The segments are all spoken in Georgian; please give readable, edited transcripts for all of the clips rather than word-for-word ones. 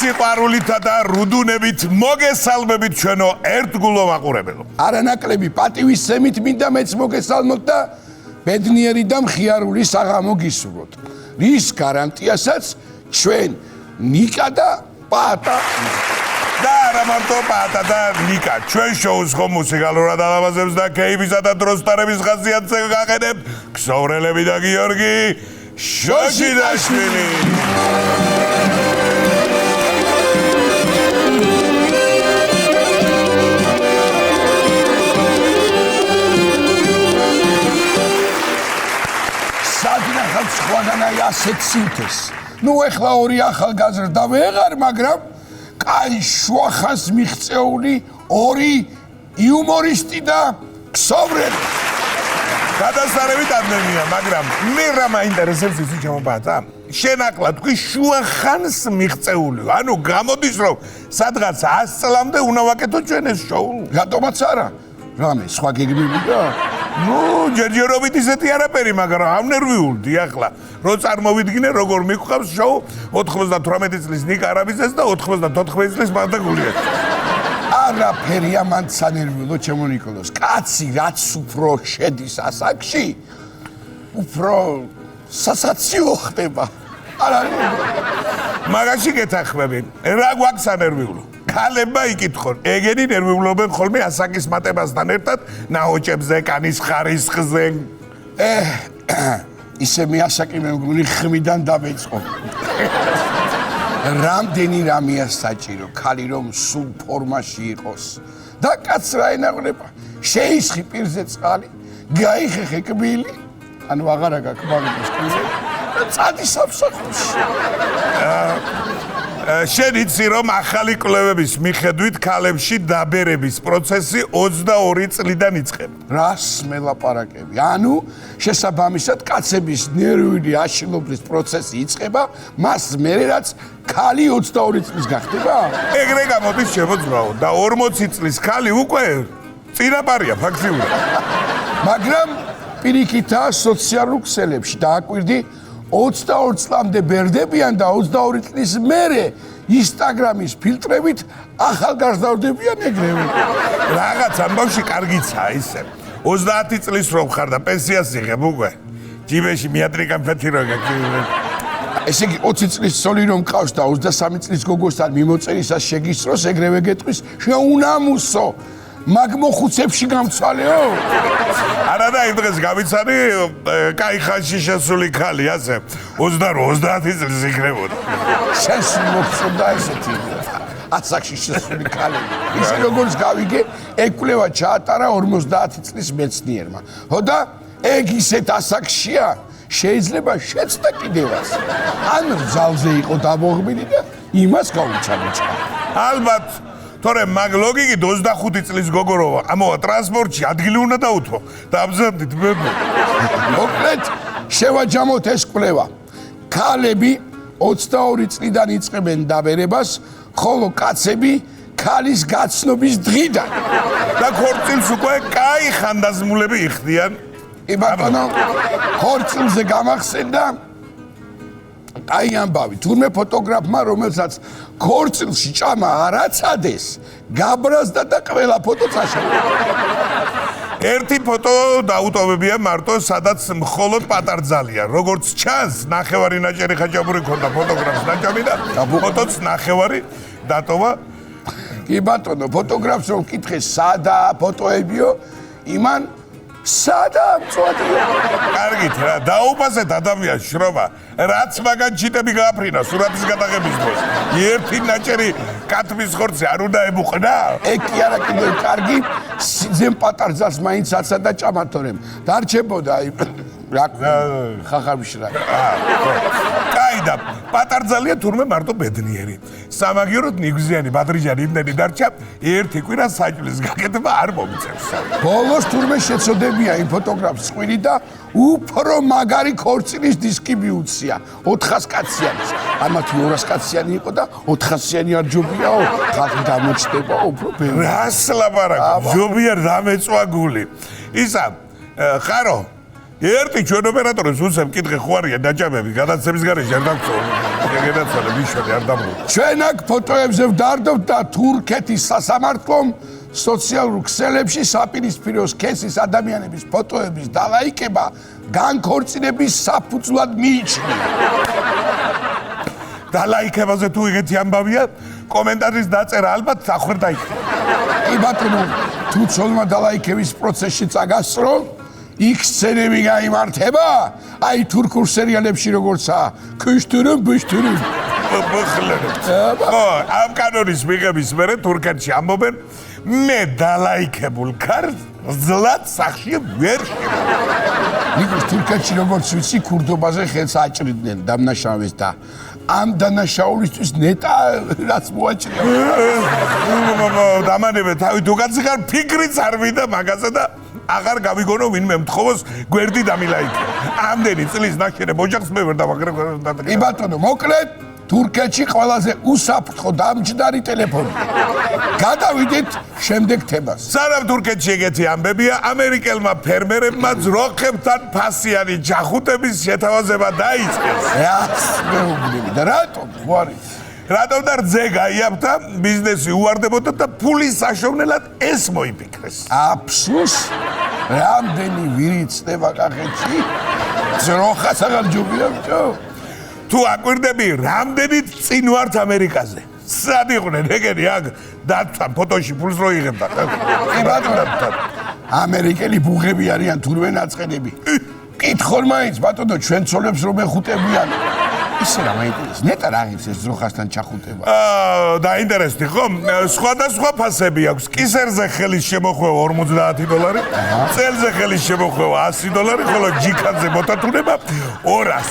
სიყვარულითა და რუდუნებით მოგესალმებით ჩვენო ერთგულო მაყურებელო. არანაკლები პატივისცემით მინდა მეც მოგესალმოთ და ბედნიერი და მხიარული საღამო გისურვოთ. რის გარანტიასაც ჩვენ ნიკა და პატა და არა მარტო პატა და ნიკა ჩვენ შოუს ხომ მუსიკალურად ალამაზებს და კეიფისა და დროსტარების ხასიათზე გაყენებთ ქსოვრელები და გიორგი შოშიდაშვილი. სადნახავ სხვაგანაი ასეთ სინთეს. ნუ ეხლა ორი ახალგაზრდა ვეღარ, მაგრამ კაი შუახას მიღწეული ორი იუმორისტი და ქსოვრელი. გადასარევით ამდენია, მაგრამ მე რა მაინტერესებს ისი ჩემობათა? შენ ახლა თქვი შუახანს მიღწეული. ანუ გამოდის რომ სადღაც 100 წლამდე უნდა ვაკეთო ჩვენ ეს შოუ. რატომაც არა? რამე სხვა გეგმებია? ნუ ჯერჯერობით ისეთი არაფერი, მაგრამ ამნერვიულდი ახლა. რო წარმოვიდგინე როგორ მიყავს შოუ 98 წლის ნიკა არაბიძეს და 94 წლის მაგდა გულიას. არაფერი ამან სანერვიულო ჩემო ნიკოლოს. კაცი რაც უფრო შედის ასაკში, უფრო სასაციო ხდება. არა მაგაში გეთახმები. რა გვაქვს სანერვიულო? ქალებმა იკითხონ, ეგენი ნერვიულობენ ხოლმე ასაკის მატებასთან ერთად ნაოჭებზე, კანის ხარისხზე. ისე მე ასაკი მეგონი ხმიდან დამეწყო. რამდენი რამეა საჭირო, ქალი რომ სულ ფორმაში იყოს. და კაც რა ენაღნება? შეისხი პირზე წყალი, გაიხეხე კბილი, ანუ აღარა გაკბალებს კბილი. წადი სამსახურში. შენ იცი რომ ახალი კვლევების მიხედვით ქალებში დაბერების პროცესი 22 წლიდან იწყება. რას მელაპარაკები? ანუ შესაბამისად კაცების ნერვული აშლობის პროცესი იწყება, მას მერე რაც ქალი 22 წლის გახდება? ეგრე გამოდის შემოძრაო და 40 წლის ქალი უკვე წინაპარია ფაქტიურად. მაგრამ პირიქითაა სოციალურ ქსელებში დააკვირდი 22 წლამდე ბერდებიან და 22 წლის მერე ინსტაგრამის ფილტრებით ახალგაზრდავდებიან ეგრევე. რაღაც ამბავში კარგიცაა ისე. 30 წლის რომ ხარ და პენსიას იღებ უკვე. ჯიბეში მიატრიკა ფეთი რო გაქვს. ესე იგი 20 წლის ცოლი რომ ყავს და 23 წლის გოგოსთან მიმოწერისას შეგისწროს ეგრევე გეტყვის შეუნამუსო. მაგ მოხუცებში გამცვალეო? არა და იმ დღეს გავიცანი, კაი ხანში შესული ქალი, ასე 28 წლის იქნებოდა. შენს მოგწონდა ესეთი ასაკში შესული ქალი. ისე როგორც გავიგე, ეგ კვლევა ჩაატარა 50 წლის მეცნიერმა. ხო და ეგ ისეთ ასაკშია, შეიძლება შეცდა კიდევაც. ან ძალზე იყო დამოღმილი და იმას გავუჩამოჭა. ალბათ თორე მაგ ლოგიკით 25 წლის გოგოროვა ამოვა ტრანსპორტში ადგილი უნდა დაუთმო და აბზანდით მებო. მოკლედ შევაჯამოთ ეს კვლევა. ქალები 22 წლიდან იწყებენ დაბერებას, ხოლო კაცები ქალის გაცნობის დღიდან. და ქორწილს უკვე კაი ხანდაზმულები იხდიან. ბატონო, ქორწილზე გამახსენდა აი ამბავი, თურმე ფოტოგრაფმა, რომელსაც ქორწილში ჭამა არ აცადეს, გაბრაზდა და ყველა ფოტო წაშალა. ერთი ფოტო დაუტოვებია მარტო, სადაც მხოლოდ პატარძალია. როგორც ჩანს, ნახევარი ნაჭერი ხაჭაპური ქონდა ფოტოგრაფს ნაჭამი და ფოტოც ნახევარი დატოვა. კი ბატონო, ფოტოგრაფს რომ კითხე სადაა ფოტოებიო, იმან სადა მწვადია. კარგით რა, დაუპასეთ ადამიანს შრომა, რაც მაგან ჩიტები გააფრინა სურათის გადაღების დროს. ერთი ნაჭერი კათმის ხორცზე არ უნდა ებუყნა? ეგ კი არა კიდევ კარგი, სიძემ პატარძალს მაინც აცადა ჭამათორემ. დარჩებოდა რა ხახავიშრა. კაი და პატარძალია თურმე მარტო ბედნიერი. სამაგიეროდ ნიგვზიანი ბადრიჯანი იმდენი დარჩა, ერთი კვირა საჭმლის გაკეთება არ მომიწევს. ბოლოს თურმე შეწოდებია იმ ფოტოგრაფს წყვილი და უფრო მაგარი ქორწილის დისკი მიუცია 400 კაციანის. ამათ 200 კაციანი იყო და 400-იანი არ ჯობიაო, ხალხი გამოჩნდება უფრო ბევრი. რას ლაპარაკობ? ჯობია დამეწვა გული. ისა, ხარო ერთი ჩვენ ოპერატორებს უსებ კითხე ხო არიან დაჭამები გადაცემის გარეშე არ დაგწოვ. გადაცვალე მიშველი არ დამო. ჩვენ აქ ფოტოებზე ვდარდობთ და თურქეთის სასამართლომ სოციალურ ქსელებში საპირისპირო სქესის ადამიანების ფოტოების დალაიკება განქორწინების საფუძვლად მიიჩნია. დალაიკებაზე თუ იგეთი ამბავია, კომენტარის დაწერა ალბათ ახვერდა იქნება. კი ბატონო, თუ ცოლმა დალაიკების პროცესში წაგასწრო, იქ სცენები გაიმართება, აი თურქულ სერიალებში როგორცაა, ქუშტურუმ ბუშტურუმ. ხო, ამ კანონის მიღების მერე თურქეთში ამბობენ, მე დალაიკებულ ქარს ძლად სახში ვერ შემოვიდნენ. ნიკოს თურქეთში როგორც ვიცი, ქურდობაზე ხელს აჭრიდნენ დამნაშავეს და ამ დანაშაულისთვის ნეტა რაც მოაჭრია. დამანებე თავი თუ გაციხარ ფიქრიც არ ვიდა მაგაზე და აღარ გავიგონო ვინმე მთხოვოს გვერდი დამილაიქე. ამდენი წლის ნახშირებ ოჯახს მე ვერ დავაგრებ. კი ბატონო, მოკლედ თურქეთში ყველაზე უსაფრთხო დამჯდარი ტელეფონი. გადავიდეთ შემდეგ თემას. სანამ თურქეთში ეგეთი ამბებია, ამერიკელმა ფერმერებმა ძროხებთან ფასიანი ჯახუტების შეთავაზება დაიწყეს. მეუბნები და რატომ? ვარი. რატომ და რძე გაიაფთა, ბიზნესი უარდებოდა და ფულის საშოვნელად ეს მოიფიქრეს. აფსუს, რამდენი ვირი წდება კახეთში? ძროხას აღარ ჯობია ბიჭო. თუ აკვირდები, რამდენიც წინ ვართ ამერიკაზე. სად იყვნენ ეგენი აქ დათთან ფოტოში ფულს რო იღებდა. კი ბატონო. ამერიკელი ბუღები არიან თურმე ნაწყენები. კითხონ მაინც ბატონო, ჩვენ ცოლებს რომ ეხუტებიან. ისე რა მაინტერესებს, ნეტა რა ღირს ეს ძროხასთან ჩახუტება. დაინტერესდი ხო? სხვადასხვა ფასები აქვს. კისერზე ხელის შემოხვევა $50, წელზე ხელის შემოხვევა $100, ხოლო ჯიქანზე მოტათუნება $200.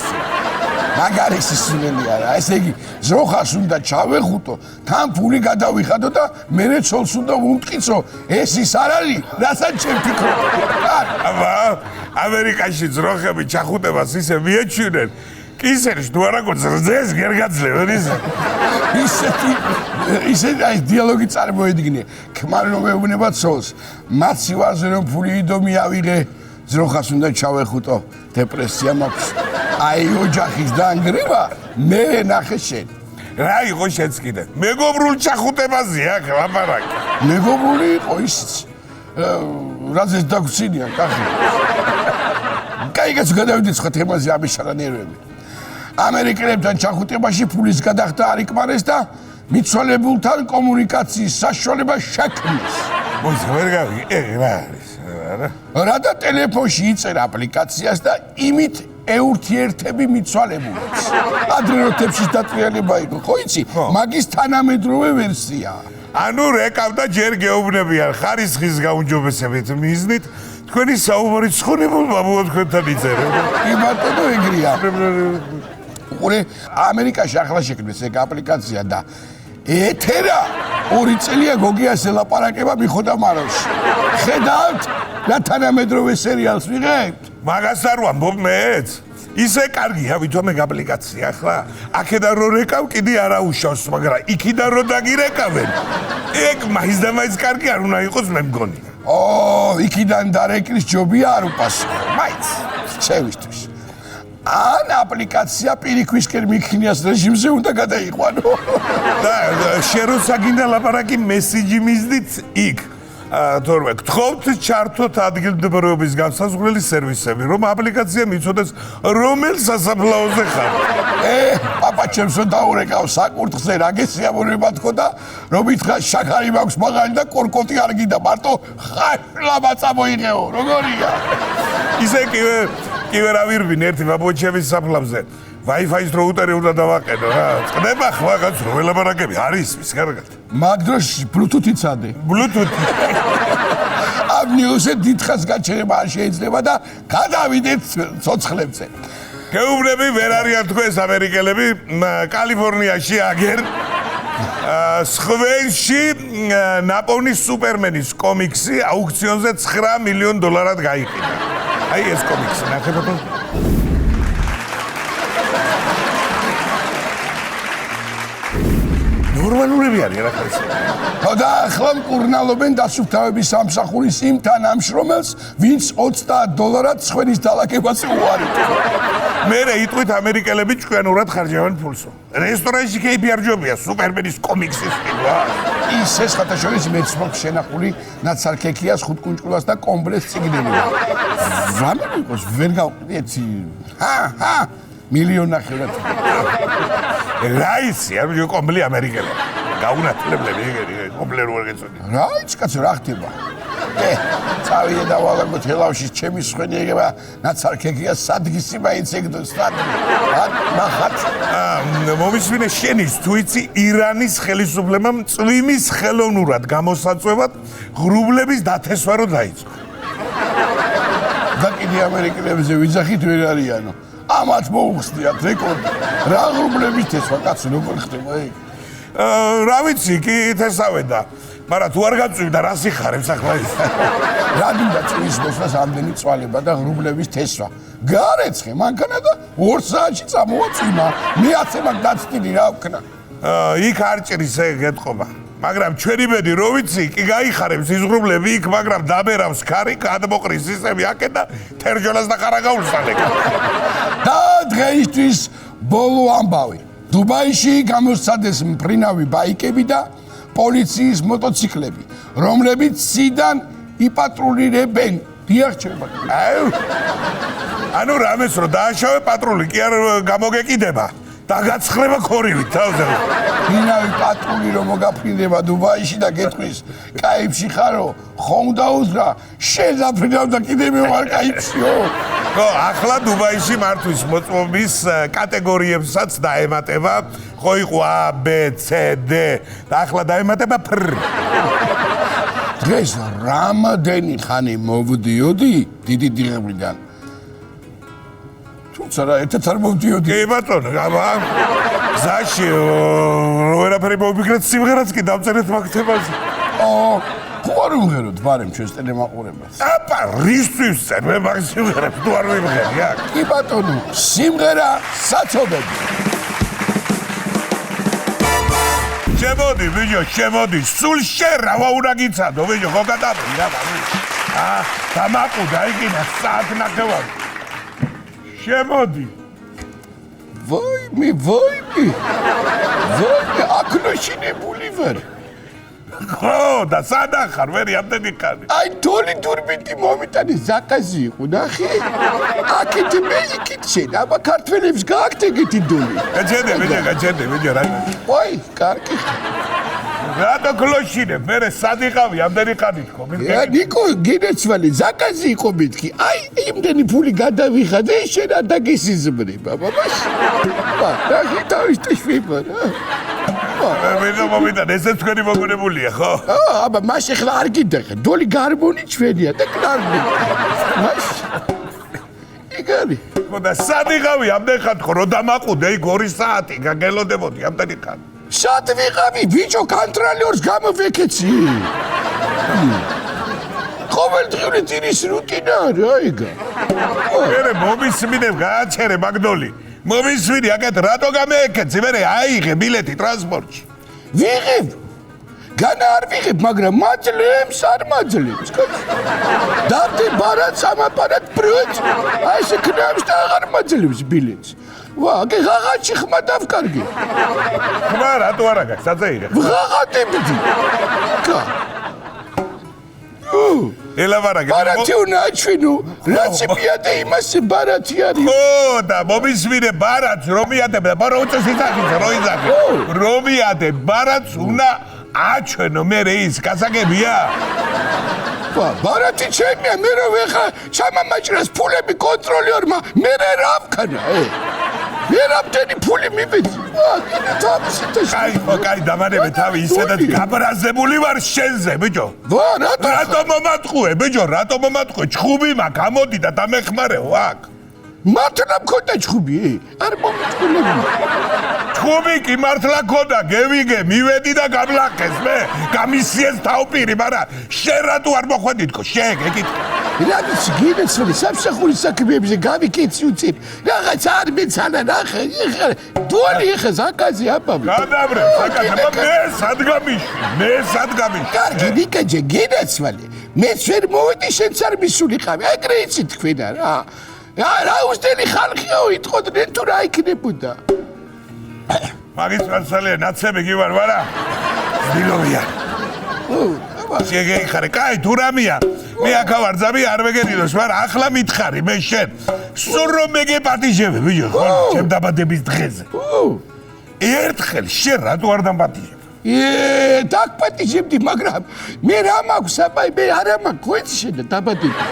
მაგარი სისულელი არა, ესე იგი ძროხას უნდა ჩავეხუტო, თან ფული გადავიხადო და მერე ცოლს უნდა ვუმტკიცო, ეს ის არ არის, რასაც ჩემ ფიქრობ. აბა, ამერიკაში ძროხები ჩახუტებას ისე მიეჩვენენ, კისერში თუ არა გოც რძეს გერ გაძლევენ ისე. ისეთი აი დიალოგი წარმოედგინე. ქმარ რომ ეუბნება ცოლს, მაცივარზე რომ ფული იდო მიავიღე, ძროხას უნდა ჩავეხუტო, დეპრესია მაქვს. აი ოჯახის დაანგრევა მე ნახე შენ. რა იყო შენც კიდე? მეგობრულ ჩახუტებაზე აქ ლაპარაკი. მეგობრული იყო ისიც. რაზეც დაგვრცინია კახი. კაიგაც გადავიდეთ სხვა თემაზე ამეშალა ნერვები. ამერიკელებთან ჩახუტებაში ფულის გადახდა არ იკმარეს და მიცვალებულთან კომუნიკაციის საშუალება შექმნეს. მოიცა ვერ გავიგე, რა არის? რა და ტელეფონში იწერა აპლიკაციას და იმით ეურთიერთები მიცვალებულებს. ადრე როთებში დატრიალება იყო, ხო იცი? მაგის თანამედროვე ვერსია. ანუ რეკავდა ჯერ გეუბნებიან ხარისხის გაუმჯობესებით მიზნით, თქვენი საუბარი ცხონებულმა მოა თქვენთან იწერა. კი ბატონო ეგრეა. უყურე, ამერიკაში ახლა შექმნეს ეგ აპლიკაცია და ეთერა 2 წელია გოგიას ელაპარაკება მიხოდა მაროში. ხედავთ რა თანამედროვე სერიალს ვიღებთ? მაგას არ ვამბობ მეც. ისე კარგია ვითომ ეგ აპლიკაცია ახლა. აქედან რო რეკავ კიდე არა უშავს, მაგრამ იქიდან რო დაგირეკავენ. ეგ მაინც და მაინც კარგი არ უნდა იყოს მე მგონი. იქიდან დარეკრის ჯობია არ უპასუხო. მაინც შევისთვის. ან აპლიკაცია პირიქვისკენ მიქნიას რეჟიმზე უნდა გადაიყვანო. და შენ რო საგინდა ლაპარაკი მესიჯი მისდით იქ. თორემ გთხოვთ ჩართოთ ადგილმდებარეობის განსაზღვრელი სერვისები, რომ აპლიკაცია მიცოდეს რომელ სასაფლაოზე ხარ. პაპა ჩემსო დაურეკავ საკურთხზე რა გესიამოვნება თქო და რომ ითხრა შაქარი მაქვს მაღალი და კორკოტი არ გინდა მარტო ხაშლაბა წამოიღეო, როგორია? ისე კივე რა ვირბინ ერთი ბაბუჩების საფლავზე. Wi-Fi-ის როუტერი უნდა დავაყენო რა. წდება ხვაგაც რო ველაპარაკები არის ის კარგად. მაგ დროს Bluetooth-იც ადე. Bluetooth. ამ ნიუსზე დიდხანს გაჩერება არ შეიძლება და გადავიდეთ ცოცხლებზე. გეუბნები ვერ არიან თქვენს ამერიკელები, კალიფორნიაში აგერ სხვენში ნაპოვნის სუპერმენის კომიქსი აუქციონზე $9 მილიონ გაიყიდა. აი ეს კომიქსი ნახებთ? ნორმალურები არიან რა ხარ. და ახლა მკურნალობენ დასუფთავების სამსახურის იმ თანამშრომელს, ვინც $30 ცხენის დალაგებას უარი. მე იტყვით ამერიკელები ჭკვიანურად ხარჯავენ ფულსო. რესტორანში кейფი არ ჯობია, სუპერმენის კომიქსის ყიდვა. ისე შეხოთაშორის მეც მაქვს შენახული ნაცარქექიას, ხუთკუნჭკულას და კომბლეს წიგნები. რამე იყოს, ვერ გავყიდი ეცი. მილიონი ნახევრად. რა იცი, არ ვიცი კომბლი ამერიკელები. გაუნათლებლები ეგერი, კომბლე რო არ გეწოდი. რა იცი კაცო, რა ხდება? წავიდე და ვალებო თელავში ჩემი სხვენი ეგება ნაცარქექიას სადგისი მაინცეგდოს სად. ნახat. მომისმინე შენის თუ იცი ირანის ხელისუფლებამ წვიმის ხელოვნურად გამოსაწვევად ღრუბლების დათესვა რო დაიწყო. და კიდე ამერიკელებზე ვიძახით ვერ არიანო. ამათ მოუხსნიათ რეკორდი. რა ღრუბლების თესვა კაცო როგორ ხდება ეგ? რა ვიცი, კი თესავედა. მაგრამ თუ არ გაწვივდა, რა სიხარებს ახლა ის? რა გინდა წვის მოსვლას ამდენი წვალება და ღრუბლების თესვა? გარეცხე მანქანა და 2 საათში წამოვაწვიმა. მე აცემა დაცდილი რა ვქნა. იქ არ ჭრის ეგ გეტყობა. მაგრამ ჩვენი ბედი რო ვიცი, კი გაიხარებს ის ღრუბლები იქ, მაგრამ დაბერავს ქარი, გადმოყრის ისევ აქეთ და თერჯოლას და ყარაგაულს დაგეკა. და დღეისთვის ბოლო ამბავი. დუბაიში გამოსცადეს მფრინავი ბაიკები და პოლიციის მოტოციკლები, რომლებიც ციდან იპატრულირებენ. დიახჩება. ანუ რამეს რო დააშავე პატრული კი არ გამოგეკიდება. დაგაცხრება ქორივით თავზე. მფრინავი პატრული რომ მოგაფრინდება დუბაიში და გეტყვის, კაიფში ხარო, ხომ დაუძრა, შენ დაფრინავ და კიდე მე ვარ კაიფშიო. ხო, ახლა დუბაიში მართვის მოწმობის კატეგორიებსაც დაემატება. ხო იყო A, B, C, D და ახლა დაემატება P. დღეს რამადენი ხანი მოვდიოდი დიდი დიღებიდან. თუმცა რა ერთად არ მოვდიოდი. კი ბატონო, გზაში ვერაფერი მოვიფიქრეთ, სიმღერაც კი დავწერეთ მაქთებაზე. ხო არ უმღეროთ ბარემ ჩვენს ტელემაყურებელს. აპა, რისთვის წერ მე მაგ სიმღერებს თუ არ ვიმღერი, აქ. კი ბატონო, სიმღერა საცობები. შემოდი, ბიჭო, შემოდი, სულ შენ რა უნდა გიცადო, ბიჭო, ხო გადაბრი რა ბაბი. დამაყუდა იქინა საათ ნახევარი. შემოდი. ვაიმე, აკნოშინებული ვარ. ხო, და სადა ხარ, ვერი ამდენი ხანი. აი დოლი დურბინტი მომიტანე ზაკაზი იყო, ნახე. აქეთ მე იქით შენ, აბა ქართველებს გააქვთ ეგეთი დოლი. გაჩენდე, ბიჭო, რა. ვაი, კარგი. რატო გლოშინებ? მე სად იყავი ამდენი ხანი თქო? ნიკო, გინეცვალე, ზაკაზი იყო მეთქი. აი, იმდენი ფული გადავიხადე, შენ არ დაგესიზმრება, ბაბას. ნახე თავის ტიშვება რა. მე მომიტან, ესეც თქვენი მოგონებულია, ხო? აბა მას ახლა არ გიდახე, დოლი გარბონი ჩვენია და კლარნი. მას იგარი. ხო და სად იყავი ამდენი ხანი თქო, რომ დამაყუდე იქ 2 საათი, გაგელოდებოდი ამდენი ხანი. სად ვიყავი, ბიჭო, კონტროლერს გამოვეკეცი. ყოველდღიური ძირის რუტინა რა ეგა. მე მომისმინებ, გააჩერე მაგდოლი. მომისმინი, აკეთ რატო გამეეკეცი, მე აიღე ბილეთი ტრანსპორტში. ვიღებ. განა არ ვიღებ, მაგრამ მაძლებს არ მაძლებს. დავდე ბარად სამაპარად ბრუთ. აი ეს ქნავს და აღარ მაძლებს ბილეთს. ვა, აგე ღაღაჩი ხმა დავკარგი. ხმა რატო არა გაქვს, საძეიღე. ღაღატებდი. კა. ელავარაგე. ბარათი უნდა აჩვენო, რაც მიადე იმას ბარათი არის. ო და მომისმინე ბარათს რომ მიადებდა, ბარო უწეს იზახის, რო იზახი. რომ მიადე ბარათს უნდა აჩვენო, მე ის გასაგებია. ბარათი ჩემია, მე რო ვეხა ჩამამაჭრას ფულები კონტროლერმა, მე რა ვქნა, მე რამდენი ფული მივეცი. კიდე თავისი და კაი, დამანებე თავი, ისედაც გაბრაზებული ვარ შენზე, ბიჭო. რატო მომატყუე, ბიჭო, რატო მომატყუე? ჩხუბი მაქვს, ამოდი და დამეხმარეო აქ. მართლა მქონდა ჩხუბი, არ მომიტყულები. ჩხუბი კი მართლა ქონდა, გევიგე, მივედი და გამლახეს მე. გამისიეს თავპირი, მაგრამ შენ რატო არ მოხვედი თქო, შენ ეკითხე. რამიც გინეცველი სამსახურის საქმეებზე გავიკეცი უცებ. რაღაც არ მეცანა ნახე. დუალი ეხა ზაკაზი აბაბი. გადაბრე, საკაცო, მე სადგამიში. კარგი, ნიკაჯე გინეცველი. მეც ვერ მოვედი შენც არ მისულიყავი. ეგრე იცი თქვენა რა. რა უსტელი ხალხიო იტყოდნენ თუ რა იქნებოდა. მაგის განსალე ნაცები კი ვარ, ვარა? დილოვია. შეგეი ხარ, კაი, თუ რამია. მე აქა ვარ, ძაბი არ მეგერიდოს, მაგრამ ახლა მითხარი მე შენ. სულ რომ მეგეპატიჟები, ბიჭო, ხო, ჩემ დაბადების დღეზე. ერთხელ შენ რატო არ დამპატიჟებ? დაგპატიჟებდი, მაგრამ მე რა მაქვს, აბა, მე არა მაქვს, გვეცი შენ დაბადები.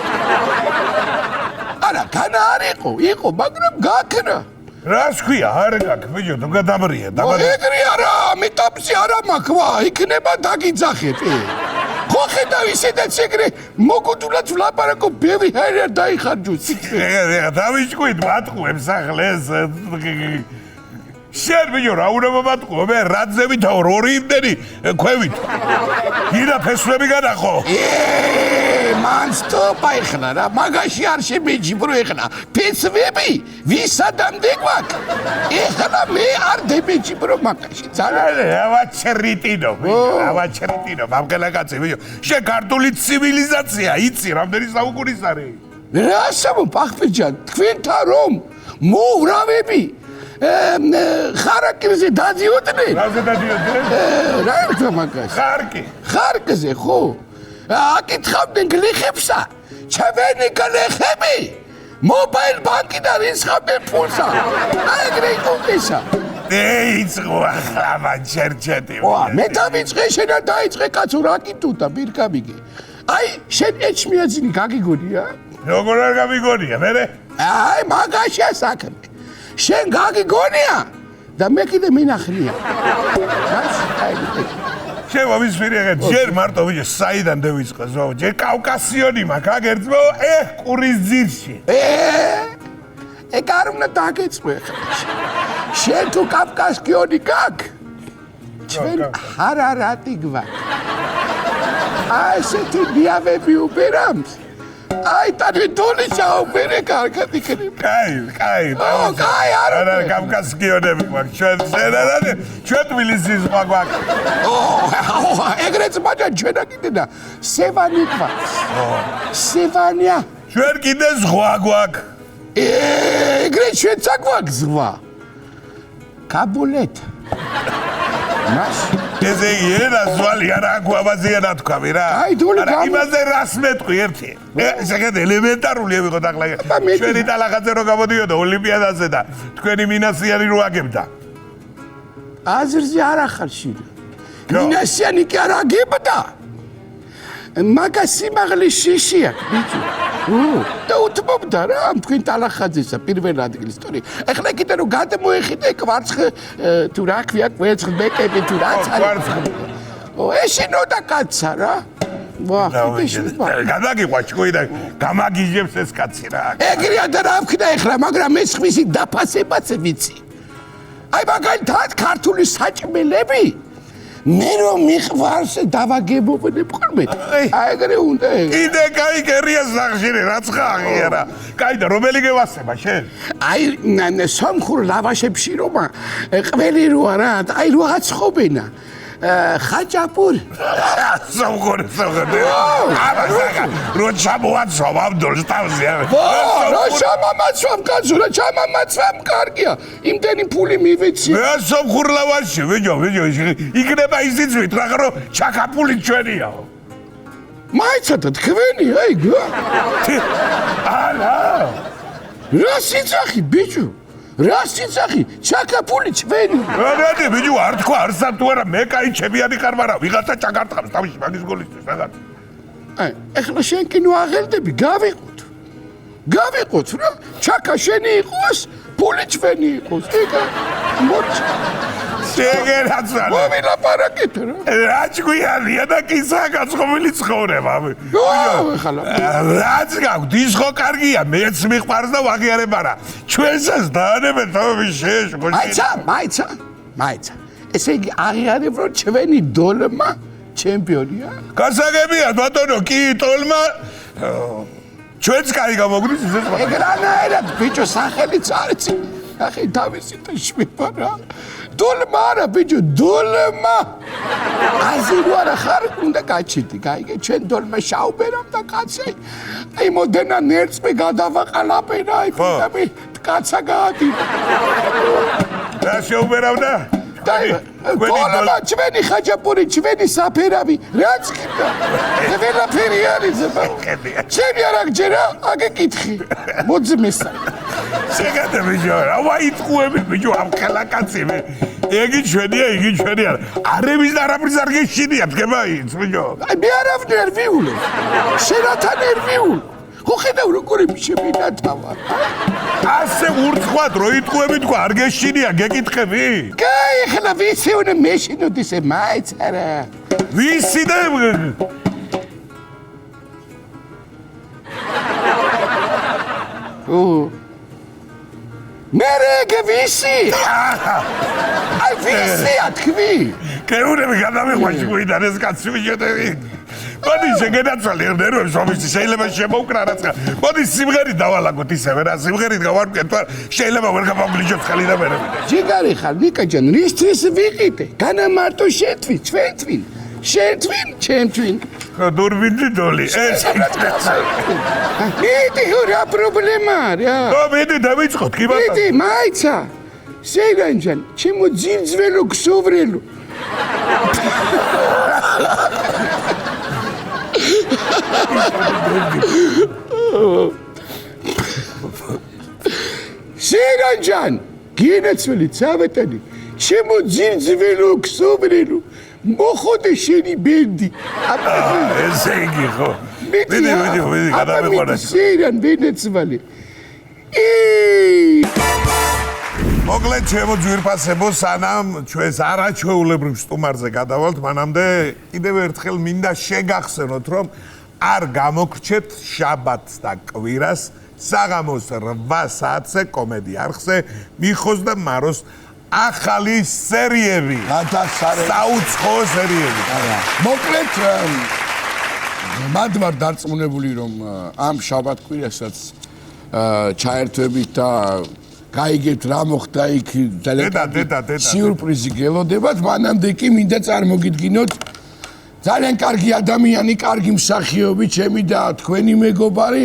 არა, განა არ იყო, მაგრამ გაქნა. რას ქვია, არ გაქვს, ბიჭო, თუ გადაბრია, დაბადები. ეგრე არა, მე ტაპსი არა მაქვს, ვა, იქნება დაგიძახებ. ხო ხედავ ისედაც ეგრე მოგუდულად ვლაპარაკო, ბევრი ჰაერი არ დაიხარჯოს. დავიჭკვით მატყუებს ახლეს. შენ ბიჭო, რა უნდა მომატყუო, მე რადზე ვითაურ 2 იმდენი ქვევით. ირა ფესვები გადახო. მან სტოპა ეხლა რა, მაგაში არ შემეჯიბრო ეხლა. ფესვები ვისადამდე გვაქვს. ეხლა მე არ დამეჯიბრო მაგაში. ძალიან ავაჩერიტინო, ავაჩერიტინო, მამკელაკაცი, ბიჭო. შენ ქართული ცივილიზაცია იცი, რამდენი საუკუნის არის? რა სამო პახფეჯან, თქვენთან რომ მოურავები ხარაკირზე დადიოდნენ? რაზე დადიოდნენ? რა ერქვა მაგას? ხარკზე, ხო? აკითხავდნენ გლეხებსა, ჩემენი გლეხები მობაილ ბანკიდან რისხავდნენ ფულსა. ეგრე იყო ესა. იწყო ახლა მანჩერჩეთი. მე დავიწყე, შენა დაიწყე კაცო, რა კითხავდა პირკაბიგე. აი, შენ ეჩმიაძინი გაგიგონია? როგორ არ გამიგონია, მერე? აი, მაგაშია საქმე. შენ გაგიგონია და მე კიდე მინახნია. შენ მომისვირი ახლა ჯერ მარტო ბიჭო საიდან დავიწყო ზო ჯერ კავკასიონი მაქვს აგერძმო ყურის ძირში. ეგ არ უნდა დაგეწყვე ახლა. შენ თუ კავკასიონი გაქვს ჩვენ ჰარარატი გვაქვს. აი ესეთი დიავები უბერამს. აი ტანე დონე ჩაუბერე კარგად იქნება. კაი. კაი არა კავკასიონები გვაქვს ჩვენ ზერარადე ჩვენ თბილისის გვაქვს. ეგრეც მაგრამ ჩვენ კიდენა სევანი გვაქვს. სევანია. ჩვენ კიდე ზღვა გვაქვს. ეგრე ჩვენც გვაქვს ზღვა. კაბულეთ. მას ესე იერა ზვალი არა გვაბაზიანა თქვამი რა. არა იმაზე რას მეტყვი ერთი. შეგედ ელემენტარულია ვიყოთ ახლა. ჩვენი ტალახაძე რო გამოდიოდა ოლიმპიადაზე და თქვენი მინასიანი რო აგებდა. აზრზე არ ახარ შიდა. მინასიანი კი არ აგებდა. მაგას სიმაღლის შიში აქვს ბიჭო. და უთმობდა რა ამ თქვენ ტალახაძესა პირველ ადგილს თორე. ეხლა კიდე რომ გადმოეხიდე კვარცხლ თუ რა ქვია კვერცხბეკები თუ რაც არის. ეშინოდა კაცსა რა. ვა, გადაგიყვა ჭკუი და გამაგიჟებს ეს კაცი რა. ეგრეა და რა ვქნა ეხლა, მაგრამ ეს ხვისი დაფასებაც ვიცი. აი მაგალითად ქართული საჭმელები მე რომ მიყვარს დავაგებობნებ ხოლმე. აი ეგრე უნდა. კიდე კაი კერია სახშირი რაც ხაღია რა. კაი და რომელი გევასება შენ? აი სომხურ ლავაშებში რომა ყველი როა რა, აი რო აცხობენა. ხაჭაპური. სომხური. აბა რო ჩამოაცვამ ამ დოლს თავზე. რა ჩამამაცვამ კაცო, რა ჩამამაცვამ კარგია. იმდენი ფული მივეცი. მე სომხურ ლავაში, ბიჭო, იქნება ისიც ვით, რა რო ჩაკაპული ჩვენია. მაიცა და თქვენი, აი გა. არა. რა სიცახი, ბიჭო. რა სიცახი, ჩაკაპული ჩვენი. რა ბიჭო, არ თქვა, არ სათუ არა, მე კაი ჩემიანი ხარ, მაგრამ ვიღაცა ჩაგარტყავს თავში მაგის გოლისთვის, რაღაც. აი, ეხლა შენ კინო აღელდები, გავიყოთ. გავიყოთ რა, ჩაკა შენი იყოს, ფული ჩვენი იყოს. ეგა მოჩ. შეგერაცვალე. მოვილაპარაკეთ რა. რა ჭკვიანია და კისა გაცხობილი ცხოვრება. რაც გაქვს, დისხო კარგია, მეც მიყვარს და ვაღიარებ არა. ჩვენსაც დაანებენ თავები შეეშო. მაიცა. ესე იგი აღიარებ რომ ჩვენი დოლმა ჩემპიონია. გასაგებია ბატონო, კი ტოლმა ჩვენც კაი გამოგვდის ისეც მაგ. ეგრანაირად ბიჭო სახელიც არის. ახი თავისი შეება რა. დულმა არა ბიჭო, დულმა. აზი არა ხარ უნდა გაჩიტი, გაიგე ჩვენ დულმა შაუბერამ და კაცი. აი მოდენა ნერწმე გადავაყალაპენა, აი პირდაპირ კაცა გაადი. რა შეუბერავდა? დულმა ჩვენი ხაჯაპური, ჩვენი საფერავი, რაც კიდე. ყველაფერი არის ზება. ჩემი არა გჯერა, აგეკითხი. მოძმესა. შეგადე ბიჭო, ავა იტყუები ბიჭო, ამ ხელაკაცები. იგი ჩვენია, იგი ჩვენი არა. არების და არაფრის არ გეშინია, დგება ის ბიჭო. აი მე არავინ არ ვიულე. შენათან არ ვიულე. ხო ხედავ როგორი მიშებინა თავა. ასე ურცხვად რო იტყუები თქვა, არ გეშინია, გეკითხები? კაი, ახლა ვიცი უნდა მეშინოთ ისე მაიც არა. ვისი და მერე ვიცი. აი ვიცია თქვი. კეურები გადამიყვანში გვიდან ეს კაცი ვიჯოდები. მოდი შეგენაცვალე ნერვებს ომის შეიძლება შემოუკრა რაცა. მოდი სიმღერით დავალაგოთ ისევე რა სიმღერით გავარკვიეთ თორე შეიძლება ვერ გამომლიჯოთ ხელი და მერე. ჯიგარი ხარ ნიკაჯან რისთვის ვიყიდე? განა მარტო შეთვი, ჩვენ twin. შენ twin, ჩემ twin. დურბინი დოლი. ეს მიდი რა პრობლემაა რა. მიდი დავიწყოთ კი ბატონო. მიდი მაიცა. შეგანჯან, ჩემო ძილძველო ქსოვრელო. შეგანჯან, გინაცველი ცავეტანი, ჩემო ძილძველო ქსოვრელო. მოხოდე შენი ბენდი. ესე იგი ხო. მიდი გადავიყვანე. შეგან ბენეცვალი. მოკლედ ჩემო ძვირფასებო სანამ ჩვენს არაჩვეულებრივ სტუმარზე გადავალთ მანამდე კიდევ ერთხელ მინდა შეგახსენოთ რომ არ გამოგრჩეთ შაბათს და კვირას საღამოს 8 საათზე კომედი არხზე მიხოს და მაროს ახალი სერიები. საუცხო სერიები. მოკლედ მად ვარ დარწმუნებული რომ ამ შაბათ კვირასაც ჩაერთვებით და გაიგებთ რა მოხდა იქ დედა სიურპრიზი გელოდებათ მანამდე კი მინდა წარმოგიდგინოთ ძალიან კარგი ადამიანი, კარგი მსახიობი, ჩემი და თქვენი მეგობარი,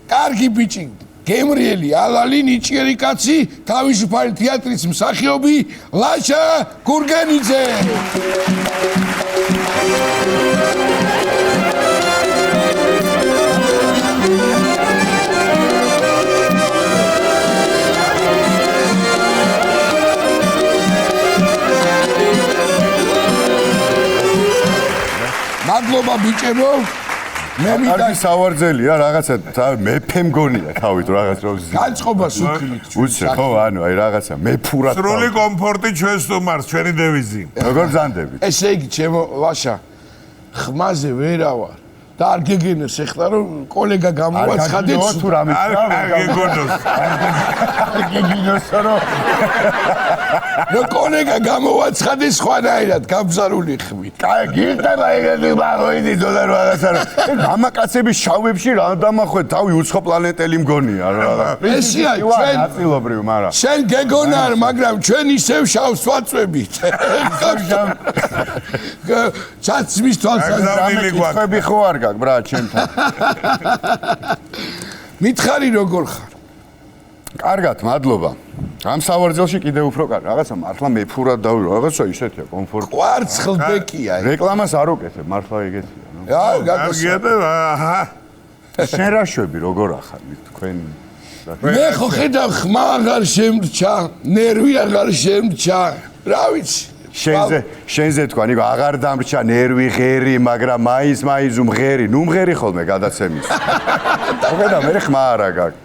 კარგი ბიჭი, გემრიელი, ალალი, ნიჭიერი კაცი, თავისუფალი თეატრის მსახიობი ლაშა გურგენიძე. მადლობა ბიჭებო. მე კარგი სავარძელია რაღაცა მეფე მგონია თავით რაღაც რო განწყობას უქნით. უცე ხო ანუ აი რაღაცა მეფურად სრული კომფორტი ჩვენ სტუმარს ჩვენი დევიზი. როგორ ბრძანდებით? ესე იგი ჩემო ლაშა ხმაზე ვერა ვარ და არ გეგენოს ეხლა რომ კოლეგა გამოვაცხადეთ თუ რამე გეგონოს. გეგინოს რომ რო კოლეგა გამოვაცხადეთ სხვანაირად გამზარული ხმით. კაი გირდება ეგეთი მაგოიდი დოლარ რაღაცა რომ გამაკაცების შავებში რა დამახვე თავი უცხო პლანეტელი მგონია რა. ესია ჩვენ ნაწილობრივ მაგრამ შენ გეგონა არ მაგრამ ჩვენ ისევ შავს ვაწვევით. ჩაცმის თვალსაზრისით კითხები ხო არ გაქვს ბრა ჩემთან. მითხარი როგორ ხარ? კარგად, მადლობა. ამ სავარძელში კიდევ უფრო კარგი. რაღაცა მართლა მეფურად დავირო, რაღაცა ისეთია კომფორტი. კვარცხლბეკია. რეკლამას არ უკეთებ, მართლა ეგეთია, ნუ. კარგია და აჰა. შენ რა შვები, როგორ ახარ თქვენ? მე ხო ხედავ ხმა აღარ შემრჩა, ნერვი აღარ შემრჩა. რა ვიცი? შენზე თქვა, ნიკო, აღარ დამრჩა ნერვი, ღერი, მაგრამ მაინც უმღერი, ნუ მღერი ხოლმე გადაცემის. ხედავ, მე ხმა არა გაქვს.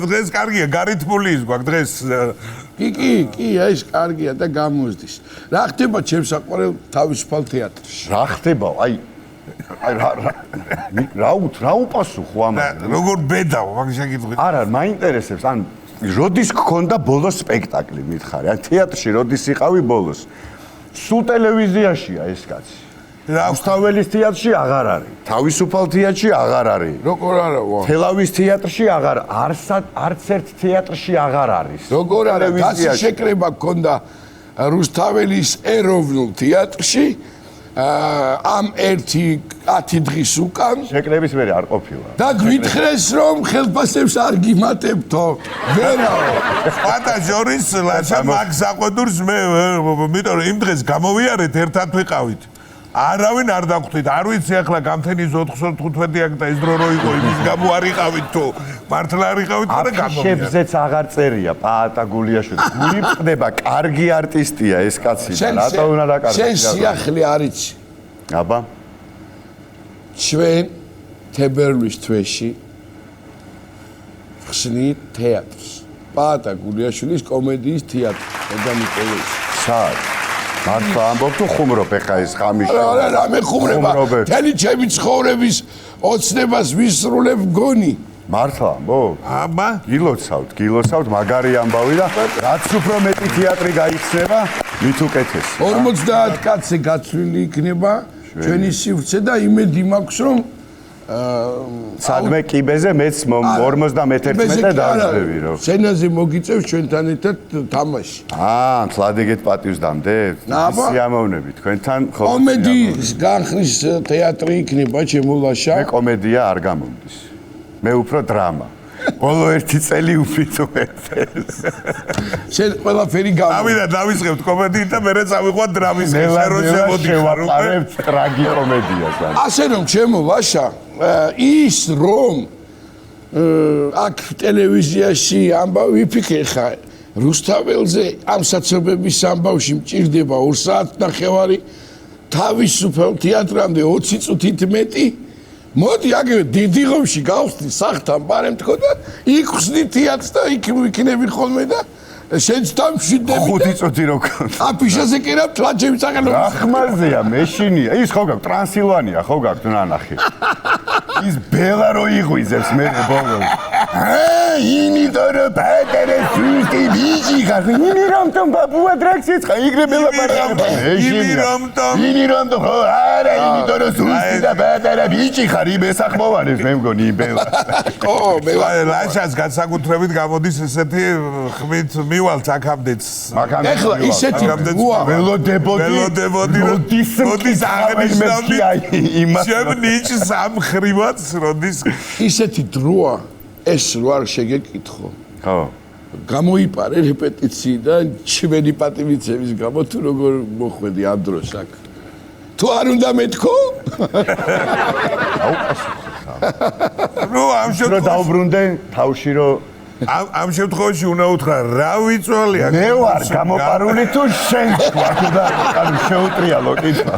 დღეს კარგია, გარითმული ის გვაქვს დღეს. კი, ეს კარგია და გამოსდის. რა ხდება ჩემს საყვარელ თავისუფალ თეატრში? რა ხდება? აი რა უპასუხო ამაზე? როგორ ბედაო, მაგ შეკითხვა. არა, მაინტერესებს, ან როდის გქონდა ბოლოს სპექტაკლი, მითხარი? ან თეატრში როდის იყავი ბოლოს? სულ ტელევიზიაშია ეს კაცი. რუსთაველის თეატრში აღარ არის. თავისუფალ თეატრში აღარ არის. როგორ არა ვა? თელავის თეატრში აღარ არც ერთ თეატრში აღარ არის. როგორ არა? გასი შეკრება გქონდა რუსთაველის ეროვნულ თეატრში ამ 1-10 დღის უკან შეკრების მერე არ ყოფილა. და გვითხრეს რომ ხელფასებს არ გიმატებთო. ვერაო. პატა ჟორის ლაშა მაგ საყვედურს მე იმიტომ რომ იმ დღეს გამოვიარეთ ერთად ვიყავით. არავინ არ დაგვხვდით. არ ვიცი ახლა გამთენის 4-15 და ის დრო რო იყო იმის გამო არ იყავით თუ მართლა არ იყავით და გამოვიარეთ. აფიშებზეც აღარ წერია პაატა გულიაშვილი. გული წდება, კარგი არტისტია ეს კაცი და რატო უნდა დაკარგოს? შენ სიახლე არიცი. აბა ჩვენ თებერვლის თვეში ხსნით თეატრს. პაატა გულიაშვილის კომედიის თეატრი. ედამიკოვის. სად? მართლა ამბობ თუ ხუმრობ ეხა ეს ხამიში? არა, რამე ხუმრობა. თელი ჩემი ცხოვრების ოცნებას ვისრულებ გონი. მართლა ამბობ? აბა გილოცავთ, მაგარი ამბავი და რაც უფრო მეტი თეატრი გაიხსნება, მით უკეთესი. 50 კაცზე გაცვლილი იქნება ჩვენი სივრცე და იმედი მაქვს რომ სადმე კიბეზე მეც 51-ე დავწევი რომ. სცენაზე მოგიწევს ჩვენთან ერთად თამაში. თლადეგეთ პატივს დამდებთ? სიამოვნები თქვენთან ხო. კომედიის განხრის თეატრი იქნება ჩემულაშა. მე კომედია არ გამომდის. მე უფრო დრამა. ბოლო 1 წელი უფრინწუეთ. შენ ყველაფერი გამო. ამიდა დავისხებთ კომედიით და მერე წავიყვათ დრამის ღერო შემოდიხარ უკვე. ტრაგიკომედიას. ასე რომ ჩემულაშა ის რომ აქ ტელევიზიაში ამბავი ვიფიქრე ხა რუსთაველზე ამ საცობების ამბავში მჭირდება 2 საათნახევარი თავისუფალ თეატრამდე 20 წუთით მეტი მოდი აგერ დიდი ღომში გავხსნი სახთან ბარემ თქო და იქ ხსნი თეატრს და იქ ვიქნები ხოლმე და შენც დამშვიდები 5 წუთი რო გქონდა. აფიშაზე კერა თლაჩები წაყენო ახმაზეა მეშინია ის ხო გაქვს ტრანსილვანია ხო გაქვს ნანახი ის ბელა რო იღვიზებს მე ბოლოს იმიტომ რომ ბატերը სუსტი ბიჭი ხარ იმი რომ თომ ბაბუა დრაქსიც ხა იგრე ბელა პარაება იმი რომ თომ ხო არა იმიტომ რომ სუსტი და ბატარა ბიჭი ხარ იმ ესახმოვანებს მე მგონი იმ ბელა ო ბელა ლაშას განსაკუთრებით გამოდის ესეთი ხმით მივალთ აქამდეც ეხლა ისეთი გუა ველოდებოდი როდის აღნიშნავდი ჩემ ნიჭს ამხრივად როდის ისეთი დროა ეს რო არ შეგეკითხო ხო გამოიპარე რეპეტიციიდან ჩვენი პატივიცემის გამო თუ როგორ მოხვედი ამ დროს აქ თუ არ უნდა მეთქო ნუ ამ რომ დაუბრუნდე თავში რომ ამ შემთხვევაში უნდა უთხრა რა ვიწვალია მე ვარ გამოპარული თუ შენ თქვა და ანუ შეუტრიალო კითხვა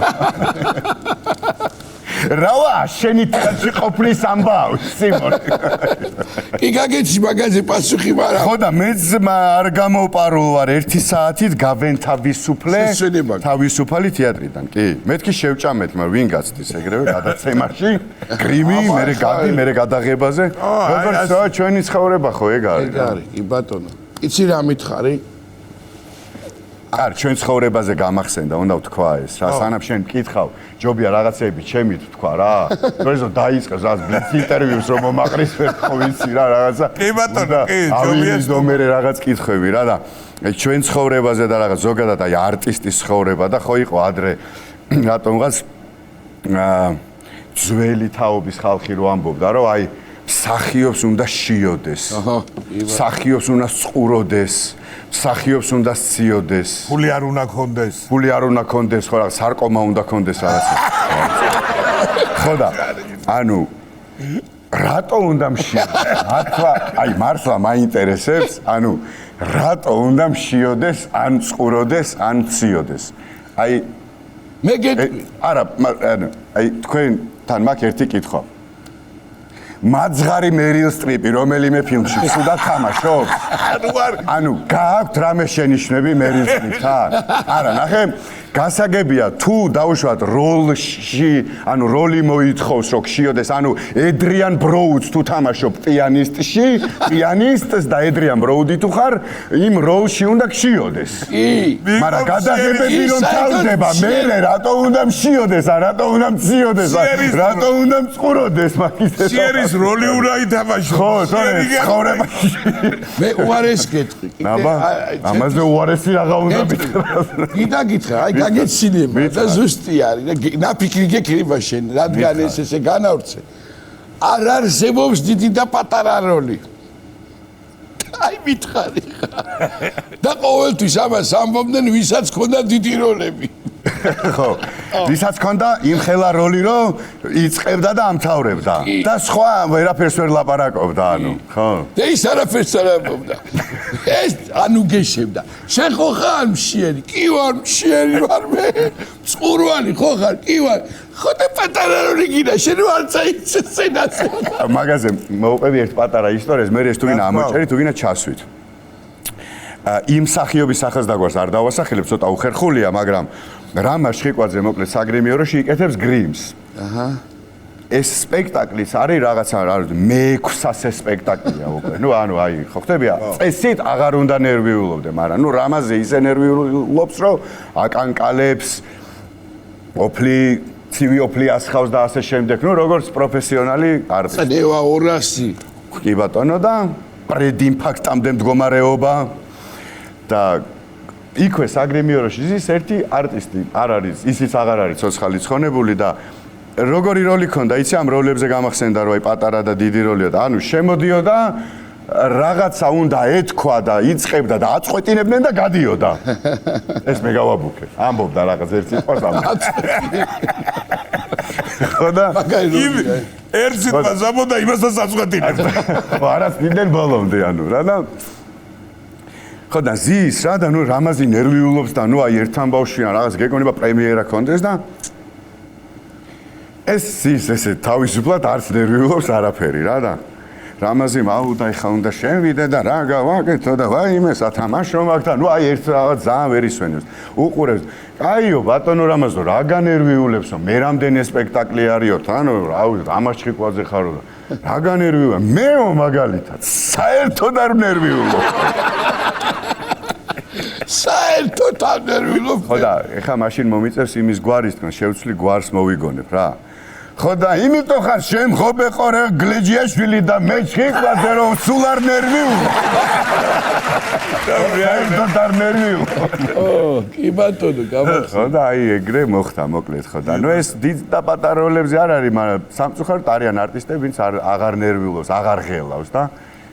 რავა შენი თეთრი ყოფნის ამბავს სიმონ კი გაგეცი მაგაზე პასუხი მაგრამ ხო და მეც არ გამოპარულ ვარ 1 საათით გავენთავისუფლე თავისუფალი თეატრიდან კი მეთქი შევჭამეთ მაგრამ ვინ გაცდის ეგრევე გადაცემაში გრიმი მე გადი მე გადაღებაზე როგორ ჩვენი ცხოვრება ხო ეგ არის ეგ არის კი ბატონო იცი რა მითხარი არ ჩვენ ცხოვრებაზე გამახსენდა უნდა ვთქვა ეს რა სანამ შენ მკითხავ ჯობია რაღაცეები ჩემი თქვა რა თორემ დაიწყეს რა ბლიც ინტერვიუს რომ მომაყრის ვერ ხო ვიცი რა რაღაცა კი ბატონო კი ჯობია ნომერი რაღაც კითხვები რა და ჩვენ ცხოვრებაზე და რაღაც ზოგადად აი არტისტის ცხოვრება და ხო იყო ადრე რატომღაც ძველი თაობის ხალხი რო ამბობდა რომ აი მსახიობს უნდა შიოდეს მსახიობს უნდა წყუროდეს მსახიობს უნდა სციოდეს ფული არ უნდა ქონდეს ხო რა სარკომა უნდა ქონდეს რაღაცა ხო და ანუ რატო უნდა მშიოდეს აი მართლა მაინტერესებს ანუ რატო უნდა მშიოდეს ან წყუროდეს ან სციოდეს აი მე გეტყვი არა ანუ აი თქვენთან მაქვს ერთი კითხვა მაძღარი მერილ სტრიპი რომელიმე ფილმში სულა თამაშობს ანუ გააქვთ რამე შენიშვნები მერილ სტრიპთან არა ნახე გასაგებია თუ დავუშვათ როლში, ანუ როლი მოითხოვს რომ ქშიოდეს, ანუ ედრიან ბროუდს თუ თამაშობ პიანისტს და ედრიან ბროუდი თუ ხარ, იმ როლში უნდა ქშიოდეს. მაგრამ გადაღებები რომ თავდება, მე რატო უნდა მშიოდეს, რატო უნდა მციოდეს, რატო უნდა მწყუროდეს მაგის ეს. სიერის როლი უნდა ითამაშო. ხო, თორე ცხოვრებაში. მე უარეს გეტყვი. ნაბა, ამაზე უარესი რაღა უნდა მითხრას. გითხრა, აი გაგეცინება და ზუსტი არის და ნაფიქრი გეკრიბა შენ, რადგან ესე განავრცე. არ არსებობს დიდი და პატარა როლი. აი მითხარი ხა. და ყოველთვის ამას ამბობდნენ, ვისაც ქონდა დიდი როლები. ხო, ვისაც ქონდა იმხელა როლი, რომ იწყებდა და ამთავრებდა და სხვა ვერაფერს ვერ ლაპარაკობდა, ანუ, ხო? და ის არაფერს არ ამბობდა. ეს ანუ გეშევდა. შენ ხო ხარ მშიერი? კი ვარ მშიერი ვარ მე. წყურვალი ხო ხარ? კი ვარ. ხო და პატარა როლი გინდა, შენ ვარ წაიცე სცენას. მაგაზე მოვყვები ერთ პატარა ისტორიას, მე ეს თუ გინდა ამოჭერი, თუ გინდა ჩასვით. იმ სახიობის სახელს დაგვარს არ დავასახელებ, ცოტა უხერხულია, მაგრამ რამა შხიკვაძე მოკლედ საგრემიოროში იკეთებს გრიმს. აჰა. ეს სპექტაკლიც არის რაღაცა მე-600 სპექტაკლია უკვე. ნუ ანუ აი, ხო ხდებია? წესით აღარ უნდა ნერვიულობდე, მაგრამ ნუ რამაზე ისე ნერვიულობს, რომ აკანკალებს, ცივი ოფლი ასხავს და ასე შემდეგ. ნუ როგორც პროფესიონალი არტისტი. წნევა 200. კი ბატონო და პრედინფაქტამდე მდგომარეობა და იქვე საგრემიოროში ის ერთი არტისტი არ არის, ისიც აღარ არის ცოცხალი ცხონებული და როგორი როლი ქონდა, იცი ამ როლებზე გამახსენდა რომ აი პატარა და დიდი როლია და ანუ შემოდიოდა რაღაცა უნდა ეთქვა და იწებდა და აწყვეტინებდნენ და გადიოდა. ეს მე გავაბუქე. ამბობდა რაღაც ერთ სიტყვას ამბობდა. ხო და ერთ სიტყვას ამბობდა იმასაც აწყვეტინებდა. ხო არას დიდენ ბოლომდე ანუ რა და ხო და ზის რა და ნუ რამაზი ნერვიულობს და ნუ აი ერთთან ბავშვიან რაღაც გეკონება პრემიერა კონდეს და ეს ზის ესე თავისუფლად არც ნერვიულობს არაფერი რა და რამაზი მაუდა ეხა უნდა შევიდე და რა გავაკეთო და ვაიმე სათამაშო მაგ და ნუ აი ერთ რაღაც ძალიან ვერ ისვენებს უყურებს კაიო ბატონო რამაზო რა განერვიულებსო მე რამდენი სპექტაკლი არისო ანუ რავი ამაშხიკვაზე ხარო და რა განერვიულა მეო მაგალითად საერთოდ არ ნერვიულობ საერთოდ არ ნერვიულობ ხო და ეხა მაშინ მომიწევს იმის გვარის თქმა შევცვლი გვარს მოვიგონებ რა ხო და იმიტომ ხარ შენ ხო მეყორე გლეჯიაშვილი და მე შეგყვაზე რომ სულ არ ნერვიულობ საერთოდ არ ნერვიულობ ო კი ბატონო გამახსენე ხო და აი ეგრე მოხდა მოკლედ ხო და ნუ ეს დიდ და პატარა როლებზე არ არის მაგრამ სამწუხაროდ არიან არტისტები ვინც აღარ ნერვიულობს აღარ ღელავს და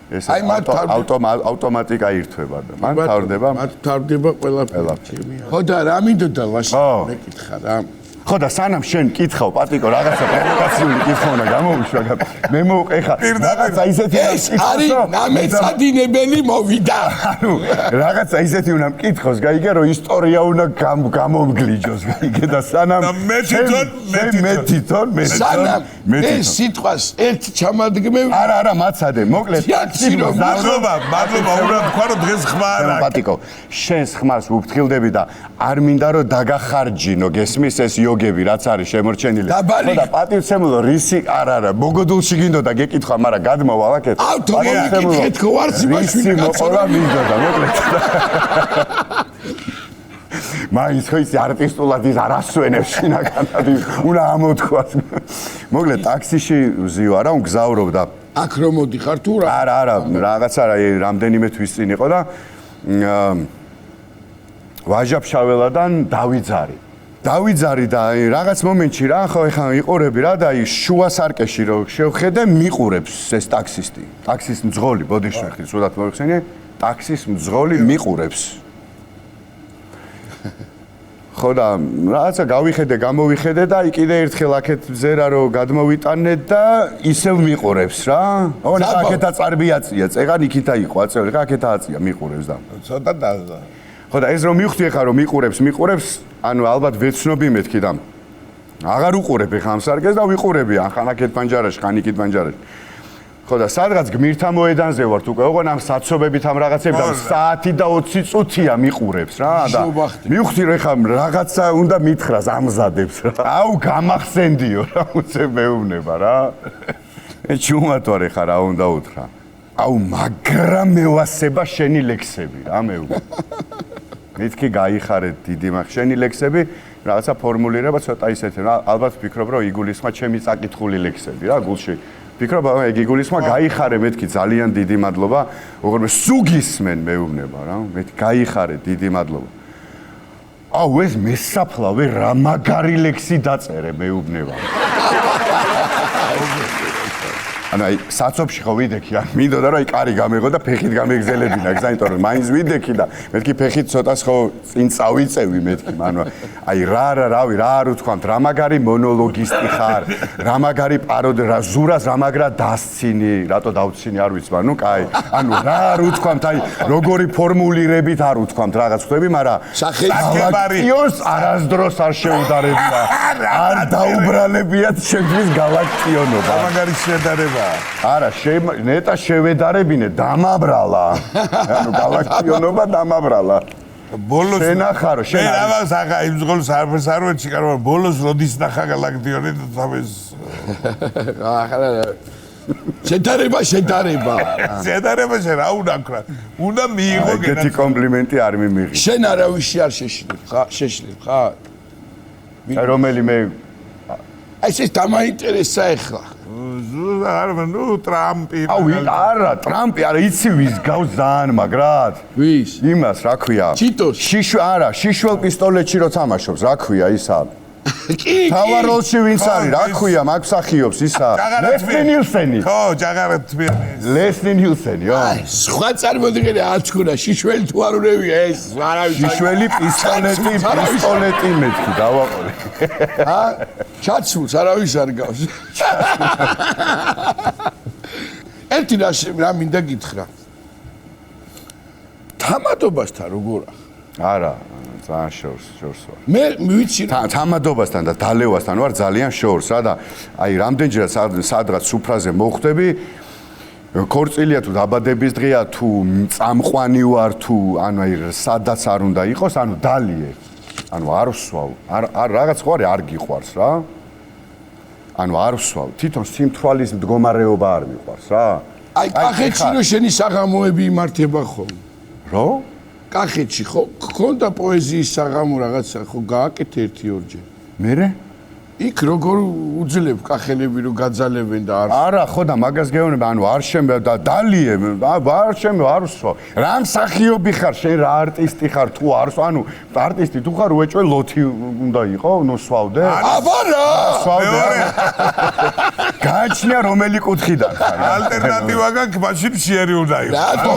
ეს ავტომატიკა ირთვება და მან თავდება ყველაფერი ხო და რა მინდოდა ვაშინო მეკითხა რა ხო და სანამ შენ კითხავ პატიკო რაღაცა პროვოკაციული კითხვა უნდა გამოვიშვა მე მოვყეხა რაღაცა ისეთი ეს არის ნამეცადინებელი მოვიდა ანუ რაღაცა ისეთი უნდა მკითხოს გაიგე რომ ისტორია უნდა გამომგლიჯოს გაიგე და სანამ მე თვითონ სანამ მე სიტყვას ერთ ჩამადგმე არა მაცადე მოკლედ მადლობა უნდა თქვა რომ დღეს ხმა არ აქვს პატიკო შენს ხმას უფრთხილდები და არ მინდა რომ დაგახარჯინო გესმის ეს გები რაც არის შემორჩენილი ხო და პატივცემულო რისი არა მოგოდულში გინდოდა გეკითხა მაგრამ გადმოვალ აქეთ ავტომობილით ხო არც იმაშვილი მოყოლა მინდოდა მოკლედ მაინც ხო ის არტისტულად ის არასვენებს შინაგანად უნდა ამოთქვას მოკლედ ტაქსიში ვზიო არა მგზავრობდა აქ რომ მოდიხარ თუ რა არა რაღაცა რამდენიმე თვის წინ იყო და ვაჟაფშაველადან დავიძარი და რაღაც მომენტში რა ხო ეხლა იყურები რა და შუა სარკეში რო შევხედე მიყურებს ეს ტაქსისტი ტაქსის მძღოლი ბოდიშვეხი სულად მოიხსენე ტაქსის მძღოლი მიყურებს ხო და რაღაცა გამოვიხედე და კიდე ერთხელ აქეთ ზერა რო გადმოვიტანე და ისევ მიყურებს რა ოღონდ აქეთა წარბიაწია წეღან იქითა იყო აწევი ხა აქეთა აწია მიყურებს და ცოტა და ხო და ეს რომ მივხვდი ახლა რომ მიყურებს ანუ ალბათ ვეცნობი მეთქი და აღარ უყურებ ახლა ამ სარკეს და ვიყურები ხან აქეთ პანჯარაში ხან იქით პანჯარაში ხო და სადღაც გმირთა მოედანზე ვართ უკვე, ოღონ ამ საცობებით ამ რაღაცები და საათი და 20 წუთია მიყურებს რა და მივხვდი რომ ეხა რაღაცა უნდა მითხრას ამზადებს რა. აუ გამახსენდიო რა, უცებ მეუბნება რა. ჩუმად ვარ ეხა რა უნდა უთხრა. აუ მაგრამ მევასება შენი ლექსები რა მეუბნება. მითქი გაიხარეთ დიდი მაგ შენი ლექსები რაღაცა ფორმულირება ცოტა ისეთი რა ალბათ ვფიქრობ რომ იგულისხმა ჩემი წაკითხული ლექსები რა გულში ვფიქრობ ეგ იგულისხმა გაიხარე მეთქი ძალიან დიდი მადლობა უღრმე სუგისმენ მეუბნება რა მეთქი გაიხარე დიდი მადლობა აუ ეს მესაფლავე რა მაგარი ლექსი დაწერე მეუბნება ანუ აი საცობში ხო ვიდექი რა მინდოდა რომ აი კარი გამეღო და ფეხით გამეგზელებინა გზაინტო რომ მაინც ვიდექი და მეთქი ფეხით ცოტას ხო წინ წავიწევი მეთქი მანო აი რავი რა არ უთქვამთ რა მაგარი მონოლოგისტი ხარ რა მაგარი პაროდი რა ზურას რა მაგრა დასცინი რატო დავცინი არ ვიცი მაგრამ ნუ კაი ანუ რა არ უთქვამთ აი როგორი ფორმულირებით არ უთქვამთ რაღაც ხვდები მაგრამ გალაქტიონს არასდროს არ შეუდარებია არ დაუბრალებიათ შემდგის გალაქტიონობა რა მაგარი შედარება არა, ნეტა შევედარებინე, დამაბრალა. ანუ გალაქტიონობა დამაბრალა. ბოლოს შენახარო, შენ მე ამას ახლა იმ ზღოლს არაფერს არ ვეჩი, კაროა, ბოლოს როდის ნახა გალაქტიონი და თავის ახლა შედარება შედარება რა უნდა ქრა? უნდა მიიღო გენაცვლება. ეგეთი კომპლიმენტი არ მიმიღი. შენ არავისი არ შეშლებ ხარ? რომელი მე აი ეს დამაინტერესა ახლა. ნუ ტრამპი აუ არა ტრამპი არა იცი ვის გავს ძალიან მაგრად ვის იმას რა ქვია ჩიტოს არა შიშველ პისტოლეტში რო თამაშობს რა ქვია ისა კი თავაროლში ვინც არის რა ქვია მაგ მსახიობს ისა ლესლი ნილსენი ხო ჯაღარეთ თბიანი ლესლი ნილსენი აი სხვა წარმოდიყენე ათქუნა შიშველი თუ არ უნევია ეს არავის შიშველი პისტოლეტი მეთქი დავაყოლე ა ჩაცულს არავის არ გავს ერთი რა მინდა გითხრა თამადობასთან როგორა არა ძალიან შორს ვარ მე ვიცი თამადობასთან და დალევასთან ვარ ძალიან შორს რა და აი რამდენჯერაც სადღაც სუფრაზე მოხვდები ქორწილია თუ დაბადების დღეა თუ წამყვანი ვარ თუ ანუ აი სადაც არ უნდა იყოს ანუ დალიე ანუ არ ვსვავ არ რაღაც ხო არ გიყვარს რა ანუ არ ვსვავ თვითონ სიმთვრალის მდგომარეობა არ მიყვარს რა აი კახეთში რო შენი საღამოები იმართება ხოლმე რო კახეთში ხო გქონდა პოეზიის საღამო რაღაცა ხო გააკეთე 1-2 მერე იქ როგორ უძლებ კახელები რომ გაძალებენ და არა ხო და მაგას გეუბნება ანუ არ შემე და დალიე არ შემე არ ვსვა რა მსახიობი ხარ შენ რა არტისტი ხარ თუ არ ანუ არტისტი თუ ხარ უეჭვე ლოთი უნდა იყო ნუ სვავდე აბა რა სვავდე გააჩნია რომელი კუთხიდან ხარ ალტერნატივა გაქვს მაშინ შეერი უნდა იყოს რატო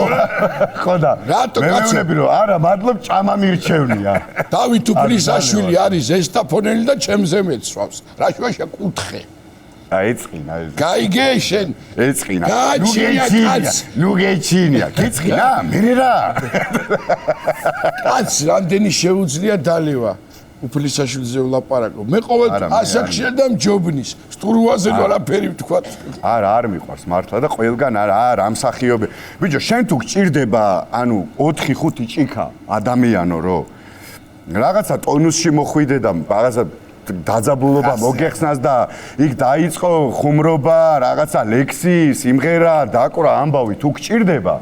ხო და რატო მე მეუბნები რომ არა მადლობ ჭამა მირჩევნია დავით უფლისაშვილი არის ზესტაფონელი და ჩემზე მეცვავს რაშუაშა კუთხე აეწყინა ეს გაიგე შენ ეწყინა გაჩინია ნუ გეჩინია გეწყინა მე რა კაც რამდენი შეუძლია დალევა უფლისაშვილზე ვლაპარაკო მე ყოველ ასაკში და მჯობნის სტურვაზე ვარაფერი ვთქვა არა არ მიყვარს მართლა და ყველგან არა ამ მსახიობი ბიჭო შენ თუ გჭირდება ანუ 4-5 ჭიქა ადამიანო რო რაღაცა ტონუსში მოხვიდე და რაღაცა დაძაბულობა მოგეხსნას და იქ დაიწყო ხუმრობა რაღაცა ლექსი სიმღერა დაკვრა ამბავი თუ გჭირდება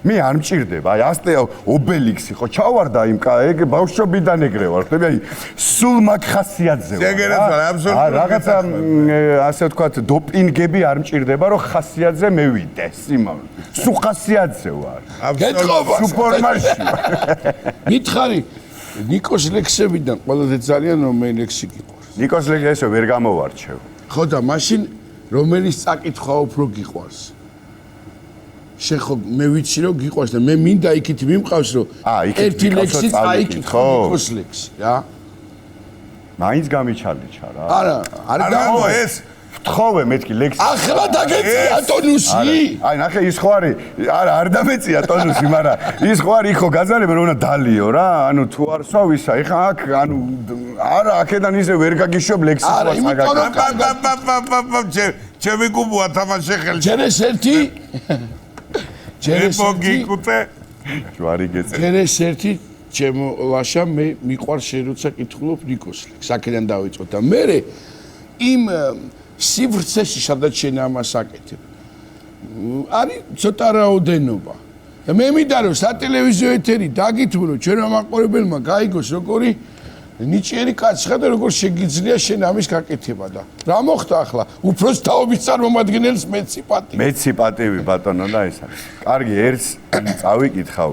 მე არ მჭირდება აი ასტე ობელიქსი ხო ჩავარდა იმ ეგ ბავშვობიდან ეგრე ვარ ხდები აი სულ მაგ ხასიათზე შეგერეთ აბსოლუტურად რაღაცა ასე ვთქვათ დოპინგები არ მჭირდება რომ ხასიათზე მევიდე სიმონ სულ ხასიათზე ვარ გეტყობა სუპორმარში მითხარი ნიკოს ლექსებიდან ყველაზე ძალიან რომელი ლექსი გიყვარს? ნიკოს ლექსი ესე ვერ გამოვარჩევ. ხო და მაშინ რომელიც წაკითხვა უფრო გიყვარს? შენ ხო მე ვიცი რომ გიყვარს და მე მინდა იქით მიმყავს რომ ერთი ლექსი წაიკითხო ნიკოს ლექსი რა. მაინც გამიჩალიჩა რა. არა, არ გამო ეს ვთხოვე მეთქი ლექსი. ახლა დაგეწია ტონუსი. აი ნახე ის ხო არის არა არ დამეწია ტონუსი, მაგრამ ის ხო არის ხო გაძალებენ რომ უნდა დალიო რა. ანუ თუ არ სვავ ისა, ეხა აქ ანუ არა, აქედან ისე ვერ გაგიშობ ლექსის არა, იმიტომ რომ ჩემი კუბოა თამაშე ხელში. ჯერეს ერთი მოგიკუტე. ჯვარი გეწე. ჯერეს ერთი ჩემო ლაშა მე მიყვარ შენ როცა კითხულობ ნიკოს ლექს. აქედან დავიწყო და მე იმ სივრცეში სადაც შენ ამას აკეთებ. არის ცოტა რაოდენობა. და მე მინდა რომ სატელევიზიო ეთერი დაგითმო ჩვენ ამაყურებელმა გაიგოს როგორი ნიჭიერი კაცი ხარ და როგორ შეგიძლია შენ ამის გაკეთება და რა მოხდა ახლა უფროს თაობის წარმომადგენელს მეცი პატივი მეცი პატივი ბატონო და ეს არის კარგი ერთს წავიკითხავ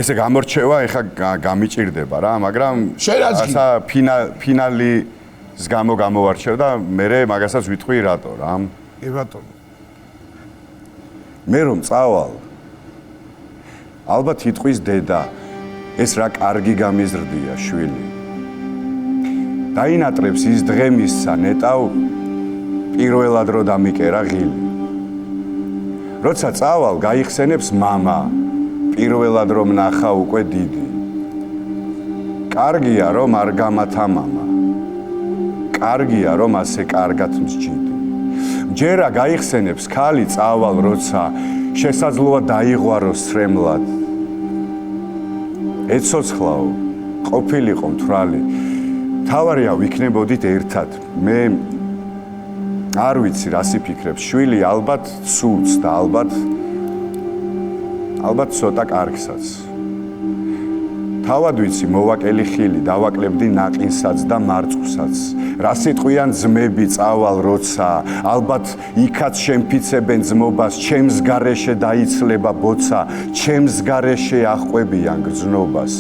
ესე გამორჩევა ეხა გამიჭირდება რა მაგრამ ასა ფინალის გამო გამოვარჩევ და მე მაგასაც ვიტყვი რატო რა კი ბატონო მე რომ წავალ ალბათ იტყვის დედა ეს რა კარგი გამიზრდია შვილი დაინატრებს ის დღემისსა ნეტავ პირველად რო დამიკერა ღილი როცა წავალ გაიხსენებს მამა პირველად რომ ნახა უკვე დიდი კარგია რომ არ გამათა მამა კარგია რომ ასე კარგად მსჯიდი ჯერა გაიხსენებს ქალი წავალ როცა შესაძლოა დაიღვაროს სრემლად ეცოცხლაო ყოფილიყო მთვრალი თავარია ვიქნებოდით ერთად მე არ ვიცი რას იფიქრებს შვილი ალბათ ცუდს და ალბათ ცოტა კარგსაც თავად ვიცი მოვაკელი ხილი დავაკლებდი ნაყინსაც და მარწყვსაც რა სიტყვიან ძმები წავალ როცა ალბათ იქაც შემფიცებენ ძმობას ჩემს გარეშე დაიცლება ბოცა ჩემს გარეშე აღყვებიან გრძნობას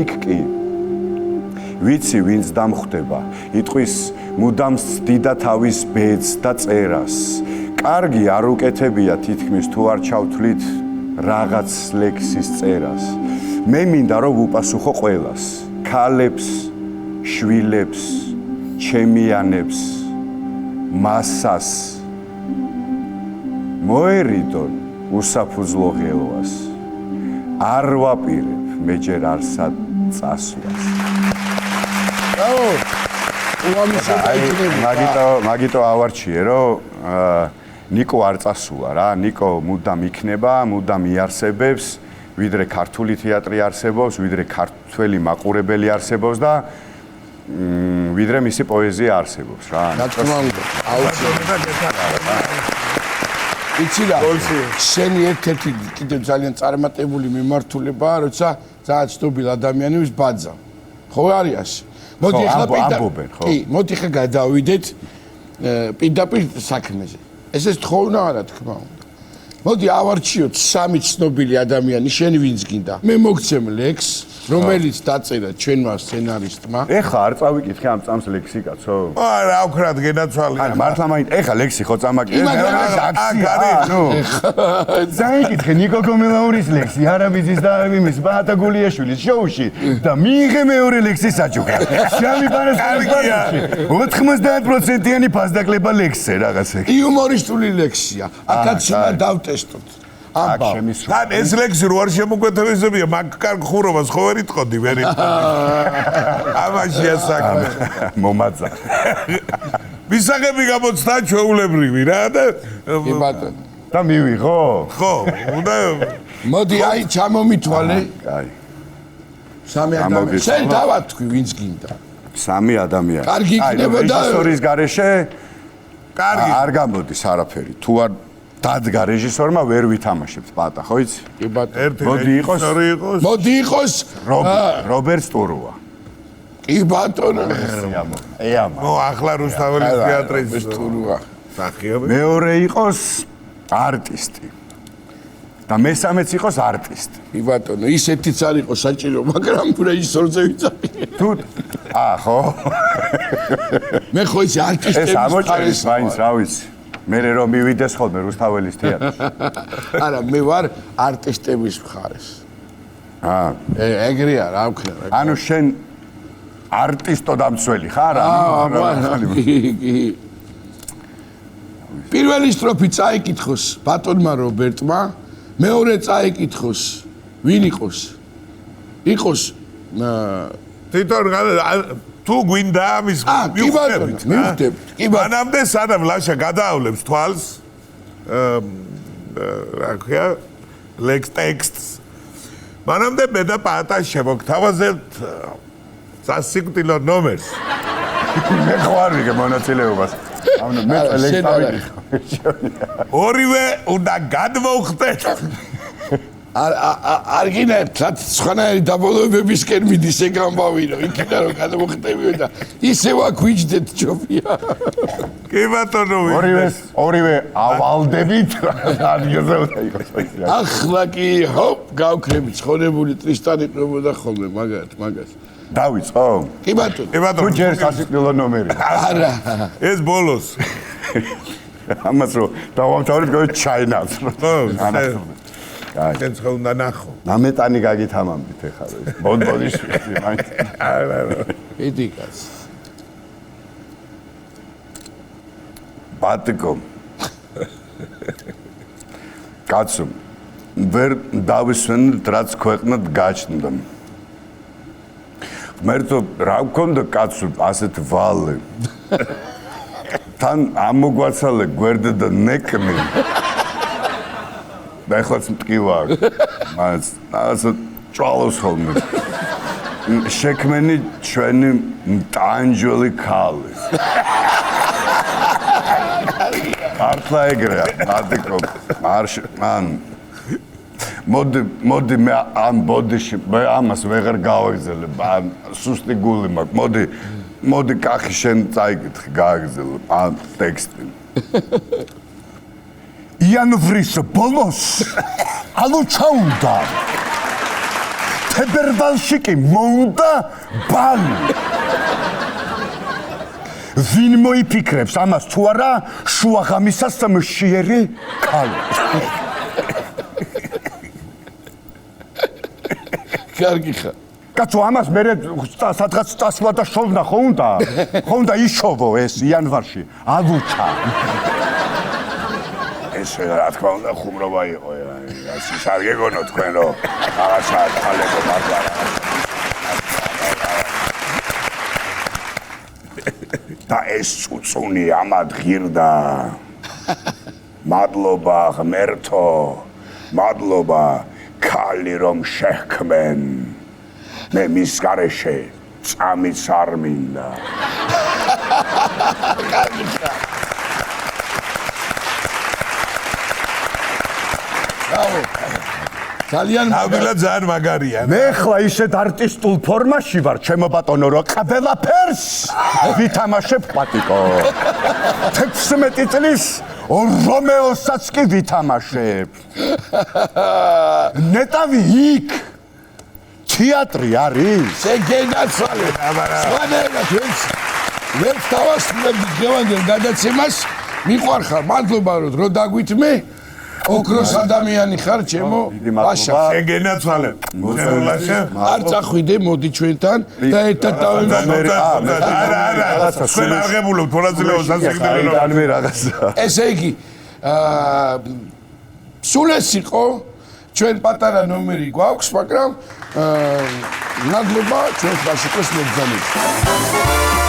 იქ კი ვიცი ვინც დამხვდება იტყვის მუდამ სდიდა თავის ბედს და წერას კარგი არ უკეთებია თითქმის თუ არ ჩავთვლით რაღაც ლექსის წერას მე მინდა რომ ვუპასუხო ყველას ქალებს შვილებს ჩემიანებს მასას მოერიდონ უსაფუძვლო ღელვას არ ვაპირებ მე ჯერ არსად წასვლას მაგიტო ავარჩიე რომ ნიკო არ წასულა რა ნიკო მუდამ იქნება მუდამ იარსებებს ვიდრე ქართული თეატრი არსებობს ვიდრე ქართველი მაყურებელი არსებობს და ვიდრე მისი პოეზია არსებობს რა რა თქმა უნდა იცი რა შენი ერთ-ერთი კიდევ ძალიან წარმატებული მიმართულებაა როცა ძალიან ცნობილ ადამიანებს ბაძავ ხო არის ასე მოდი ახლა გადავიდეთ პირდაპირ საქმეზე ესე თხოვნა არა თქმა უნდა მოდი ავარჩიოთ სამი ცნობილი ადამიანი შენ ვინც გინდა მე მოგცემ ლექს რომელიც დაწერა ჩვენმა სცენარისტმა ეხა არ წავიკითხე ამ წამს ლექსი კაცო არა ავქრად გენაცვალე არა მართლა მაინც ეხა ლექსი ხო წამაკითხე წაიკითხე ნიკო კომელაურის ლექსი არაბიძის და იმის ბაატა გულიაშვილის შოუში და მიიღე მეორე ლექსი საჩუქრა შამი პარასკევი 90%-იანი ფასდაკლება ლექსზე რაღაცა იუმორისტული ლექსია აქაც უნდა დავტესტოთ აქ შემისვა თან ეს ლექსი რო არ შემოგვეთებისებია მაგ კარგ ხურობას ხო ვერ იტყოდი ვერ ამაშია საქმე მომაძა მისაღები გამოცდა ჩვეულებრივი რა და კი ბატონო და მივიღო ხო უნდა მოდი აი ჩამომითვალე აი სამი ადამიანი შენ დავათქვი ვინც გინდა სამი ადამიანი კარგი იქნება და რეჟისორის გარეშე კარგი არ გამოდის არაფერი თუ არ დადგა რეჟისორმა ვერ ვითამაშებთ პატა ხო იცი კი ბატონო ერთი მოდი იყოს რობერტ სტურუა კი ბატონო ეამა ნუ ახლა რუსთაველის თეატრის სტურუა სახიობი მეორე იყოს არტისტი და მესამეც იყოს არტისტი კი ბატონო ისეთიც არ იყო საჭირო მაგრამ რეჟისორზე ვიცახი თუ ხო მე ხო ის არტისტების ეს ამოჭერის მაინც რა ვიცი მე რომ მივიდეს ხოლმე რუსთაველის თეატრში არა მე ვარ არტისტების მხარეს ეგრეა რა ვქნა ანუ შენ არტისტო დამცველი ხარ პირველი სტროფი წაიკითხოს ბატონმა რობერტმა მეორე წაიკითხოს ვინ იყოს იყოს თვითონ თუ გვინდა ამის კი ბატონო, მივხვდებით. კი ბატონო. მანამდე სანამ ლაშა გადაავლებს თვალს რა ქვია ლექს ტექსტს მანამდე მე და პატა შემოგთავაზებთ სასიკვდილო ნომერს მე ხوار ვიგე მონაწილეობას ანუ მე ლექს დავიღე ორივე უნდა გადმოვხდეთ არ გინებთ სხვანაირი დაბოლოებებისკენ მიდის ეგ ამბავი რომ იქიდან რომ გადმოხტებიო და ისევ აქ ვიჯდეთ ჯობია კი ბატონო ორივე ავალდებით ადგილზე უნდა იყოს ახლა კი ჰოპ გავქრები ცხონებული ტრისტანი ყრებოდა ხოლმე მაგას დავიწყო კი ბატონო თუ ჯერ სასიკვდილო ნომერი არა ეს ბოლოს ამას რომ დავამთავრებ გქონდა ჩაინაც შენ ხო უნდა ნახო ნამეტანი გაგითამამდით ეხლა ბონბონის მაინც არა ედიკას ბატიკო კაცო ვერ დავისვენ რაც ქვეყნად გაჩნდა მერტო რა გქონდა კაცო ასეთ ვალე თან ამოგვაცალე გვერდე და ნეკნი და ეხლაც მტკივა მას ასე ჭვალოს ხოლმე შექმენი ჩვენი მტანჯველი ქალი ართლა ეგრეა მადიკო მან მოდი მე ამ ბოდიში მე ამას ვეღარ გავაგზელებ ამ სუსტი გული მაქვს მოდი კახი შენ წაიკითხე გააგზელო ამ ტექსტი იანვრის ბოლოს ალუჩაუნდა თებერვალში კი მოუნდა ბალი ვინ მოიფიქრებს ამას თუ არა შუაღამისას მშიერი ქალი კარგი ხარ კაცო ამას მე სადღაც წასვლა და შოვნა ხო უნდა იშოვო ეს იანვარში ალუჩა ეს რა თქმა უნდა ხუმრობა იყო ეს არ გეგონო თქვენ რომ რაღაცა ხალებო მაგარა და ეს წუწუნი ამად ღირდა მადლობა ღმერთო მადლობა ქალი რომ შეჰქმენ მე მის გარეშე წამიც არ მინდა ძალიან ნაბილა ძალიან მაგარია მე ხლა ისეთ არტისტულ ფორმაში ვარ ჩემო ბატონო რომ ყველაფერს ვითამაშებ პატიკო 16 წლის რომეოსაც კი ვითამაშებ ნეტავი იქ თეატრი არის შეგენაცვალე სხვანაირად ვერ თავასწრებდი დღევანდელ გადაცემას მიყვარხარ მადლობა რომ დაგვითმე ოქროს ადამიანი ხარ ჩემო ლაშა შეგენაცვალე ლაშა არ წახვიდე მოდი ჩვენთან და ერთად დავიმოწმოთ არა თქვენ არ ღებულობთ მონაწილეობას სასიკვდილო მე რაღაცა ესე იგი სულ ეს იყო ჩვენ პატარა ნომერი გვაქვს მაგრამ მადლობა ჩვენს ბაშიკოს მოგზაურობისთვის